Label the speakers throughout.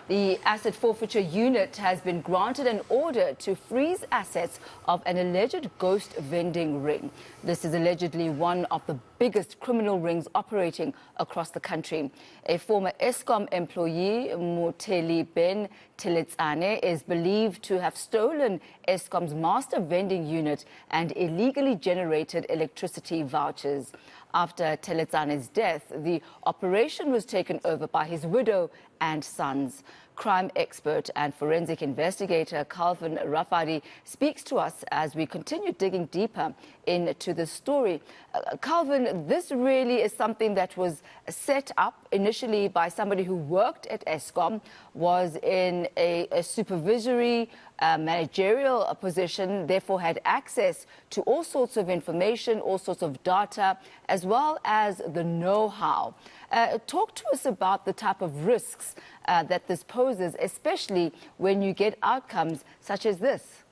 Speaker 1: The Asset Forfeiture Unit has been granted an order to freeze assets of an alleged ghost vending ring. This is allegedly one of the biggest criminal rings operating across the country. A former Eskom employee, Muteli Ben Teletsane, is believed to have stolen Eskom's master vending unit and illegally generated electricity vouchers. After Teletsane's death, the operation was taken over by his widow and sons. Crime expert and forensic investigator Calvin Rafadi speaks to us as we continue digging deeper into the story. Calvin, this really is something that was set up initially by somebody who worked at Eskom, was in a supervisory managerial position, therefore had access to all sorts of information, all sorts of data, as well as the know-how. Talk to us about the type of risks that this poses, especially when you get outcomes such as this.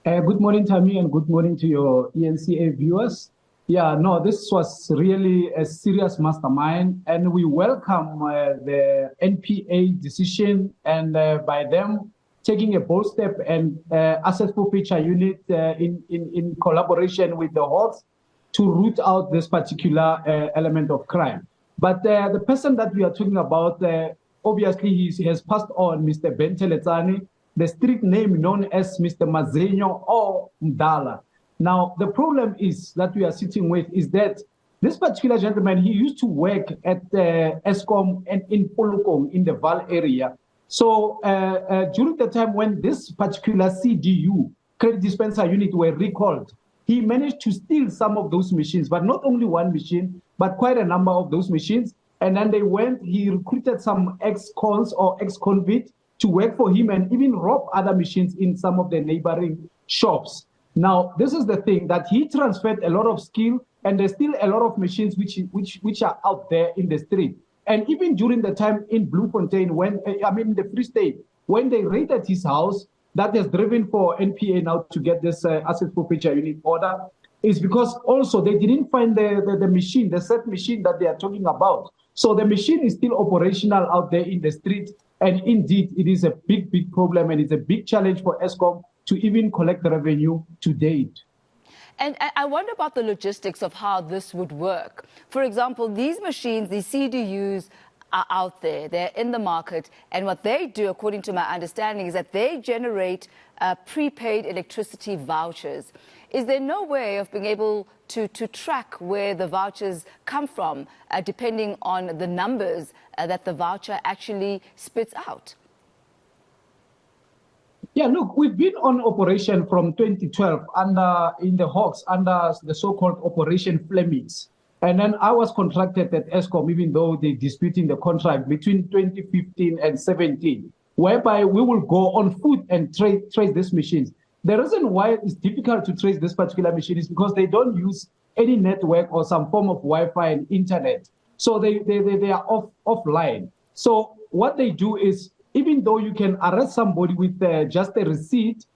Speaker 2: Good morning, Tammy, and good morning to your eNCA viewers. Yeah, no, this was really a serious mastermind, and we welcome the NPA decision and by them taking a bold step and Asset Forfeiture Unit in collaboration with the Hawks to root out this particular element of crime. But the person that we are talking about, obviously he has passed on, Mr. Ben Teletsane, the street name known as Mr. Mazenyo or Mdala. Now, the problem is that we are sitting with is that this particular gentleman, he used to work at Eskom and in Polokong in the Val area. So during the time when this particular CDU, credit dispenser unit, were recalled, he managed to steal some of those machines, but not only one machine, but quite a number of those machines. And then he recruited some ex-cons or ex-convicts to work for him and even rob other machines in some of the neighboring shops. Now, this is the thing, that he transferred a lot of skill, and there's still a lot of machines which are out there in the street. And even during the time in Bloemfontein, in the Free State, when they raided his house, that has driven for NPA now to get this Asset Forfeiture Unit order, is because also they didn't find the machine, the set machine that they are talking about. So the machine is still operational out there in the street. And indeed, it is a big problem, and it's a big challenge for Eskom to even collect the revenue to date.
Speaker 1: And I wonder about the logistics of how this would work. For example, these machines, these CDUs, are out there, they're in the market, and what they do, according to my understanding, is that they generate prepaid electricity vouchers. Is there no way of being able to track where the vouchers come from, depending on the numbers that the voucher actually spits out?
Speaker 2: Yeah, look, we've been on operation from 2012 in the Hawks under the so-called Operation Flemix. And then I was contracted at Eskom, even though they're disputing the contract between 2015 and 17, whereby we will go on foot and trace these machines. The reason why it's difficult to trace this particular machine is because they don't use any network or some form of Wi-Fi and internet. So they are offline. So what they do is, even though you can arrest somebody with just a receipt,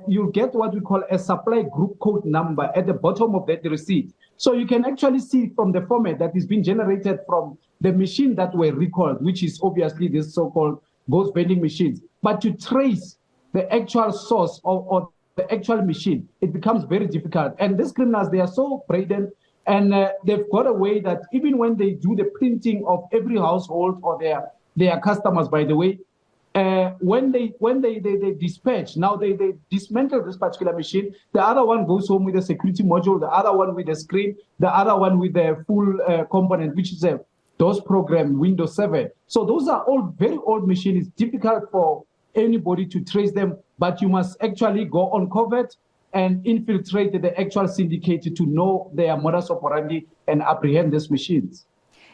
Speaker 2: you'll get what we call a supply group code number at the bottom of that receipt. So you can actually see from the format that is being generated from the machine that were recalled, which is obviously this so-called ghost vending machines. But to trace the actual source or the actual machine, it becomes very difficult. And these criminals, they are so brazen, and they've got a way that even when they do the printing of every household or their customers, by the way, when they dispatch, now they dismantle this particular machine. The other one goes home with a security module, the other one with a screen, the other one with a full component, which is a DOS program, Windows 7. So those are all very old machines. It's difficult for anybody to trace them, but you must actually go on covert and infiltrate the actual syndicate to know their modus operandi and apprehend these machines.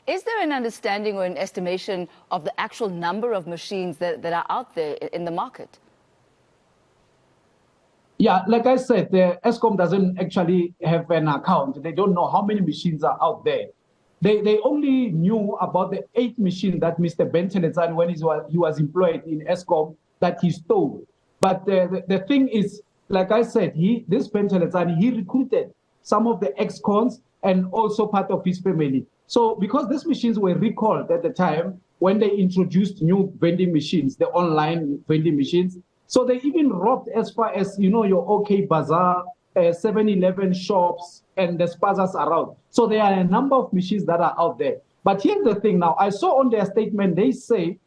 Speaker 1: Is there an understanding or an estimation of the actual number of machines that are out there in the market?
Speaker 2: Yeah, like I said, the Eskom doesn't actually have an account. They don't know how many machines are out there. They only knew about the 8 machines that Mr. Ben Teletsane, when he was employed in Eskom, that he stole. But the thing is, like I said, this Ben Teletsane, he recruited some of the ex-cons and also part of his family. So because these machines were recalled at the time, when they introduced new vending machines, the online vending machines. So they even robbed as far as, your OK Bazaar, 7-Eleven shops, and the spazas around. So there are a number of machines that are out there. But here's the thing now. I saw on their statement, they say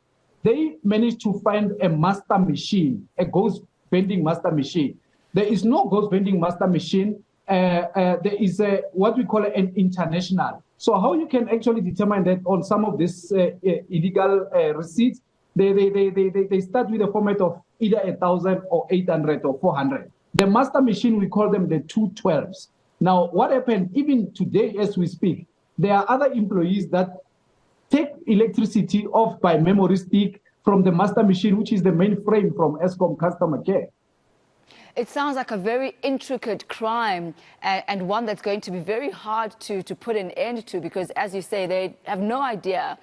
Speaker 2: they managed to find a master machine, a ghost vending master machine. There is no ghost vending master machine. There is what we call an international. So how you can actually determine that on some of these illegal receipts, they start with a format of either 1,000 or 800 or 400. The master machine, we call them the 212s. Now, what happened, even today as we speak, there are other employees that take electricity off by memory stick from the master machine, which is the mainframe from Eskom customer care.
Speaker 1: It sounds like a very intricate crime and one that's going to be very hard to put an end to, because, as you say, they have no idea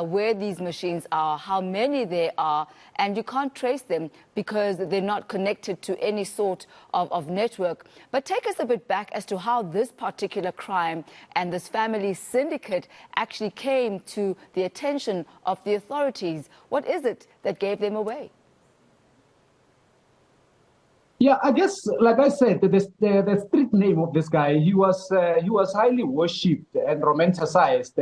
Speaker 1: where these machines are, how many there are, and you can't trace them because they're not connected to any sort of network. But take us a bit back as to how this particular crime and this family syndicate actually came to the attention of the authorities. What is it that gave them away?
Speaker 2: Yeah, I guess, like I said, the street name of this guy, he was highly worshipped and romanticized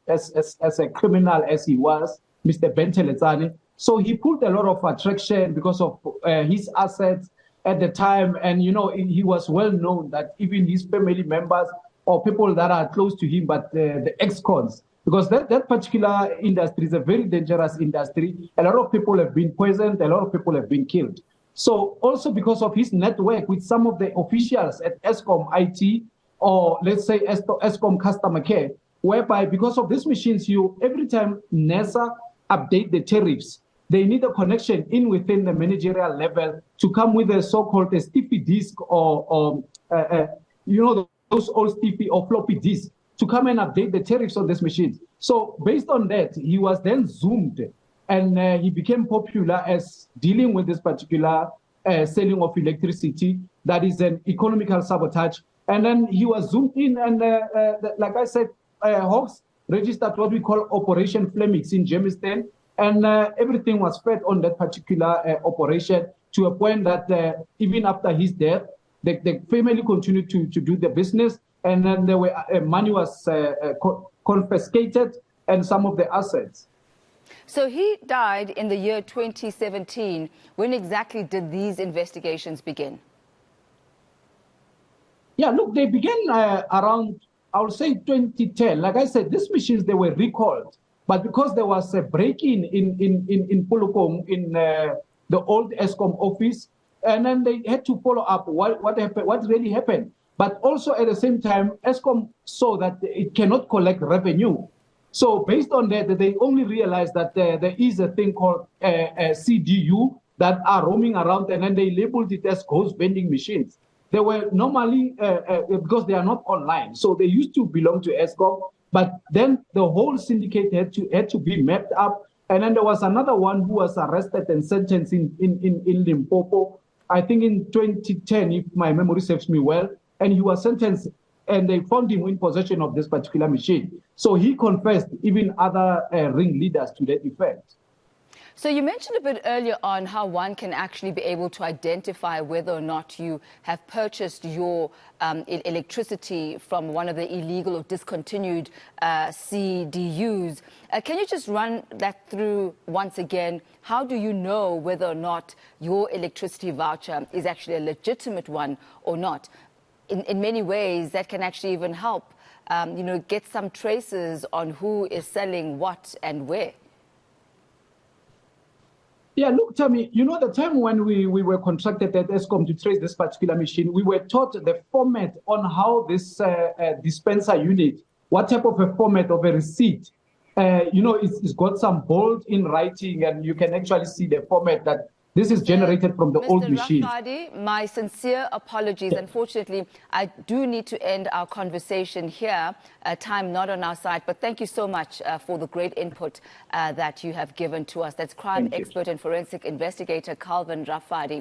Speaker 2: as a criminal as he was, Mr. Benteletsane. So he pulled a lot of attraction because of his assets at the time, and he was well known that even his family members or people that are close to him, but the ex-cons, because that particular industry is a very dangerous industry. A lot of people have been poisoned, a lot of people have been killed. So also because of his network with some of the officials at Eskom IT, or let's say Eskom customer care, whereby because of these machines, every time NASA update the tariffs, they need a connection in within the managerial level to come with a so-called stiffy disk or those old stiffy or floppy disks to come and update the tariffs on these machines. So based on that, he was then zoomed. And he became popular as dealing with this particular selling of electricity that is an economical sabotage. And then he was zoomed in, and like I said, Hawks registered what we call Operation Flemix in Germiston, and everything was fed on that particular operation to a point that even after his death, the family continued to do the business, and then money was confiscated and some of the assets.
Speaker 1: So he died in the year 2017. When exactly did these investigations begin?
Speaker 2: Yeah, look, they began around, I would say, 2010. Like I said, these machines, they were recalled. But because there was a break-in in Polokong, in the old Eskom office, and then they had to follow up what happened, what really happened. But also at the same time, Eskom saw that it cannot collect revenue. So based on that, they only realized that there is a thing called CDU that are roaming around, and then they labeled it as ghost vending machines. They were normally, because they are not online, so they used to belong to Eskom, but then the whole syndicate had to be mapped up. And then there was another one who was arrested and sentenced in Limpopo, I think in 2010, if my memory serves me well, and he was sentenced, and they found him in possession of this particular machine. So he confessed, even other ringleaders, to that effect.
Speaker 1: So you mentioned a bit earlier on how one can actually be able to identify whether or not you have purchased your electricity from one of the illegal or discontinued CDUs. Can you just run that through once again? How do you know whether or not your electricity voucher is actually a legitimate one or not? In many ways, that can actually even help, get some traces on who is selling what and where.
Speaker 2: Yeah, look, Tammy, the time when we were contracted at Eskom to trace this particular machine, we were taught the format on how this dispenser unit, what type of a format of a receipt, it's got some bold in writing, and you can actually see the format that this is generated from the old machine.
Speaker 1: Mr. Rafadi, my sincere apologies. Unfortunately, I do need to end our conversation here. Time not on our side, but thank you so much for the great input that you have given to us. That's crime expert and forensic investigator Calvin Rafadi.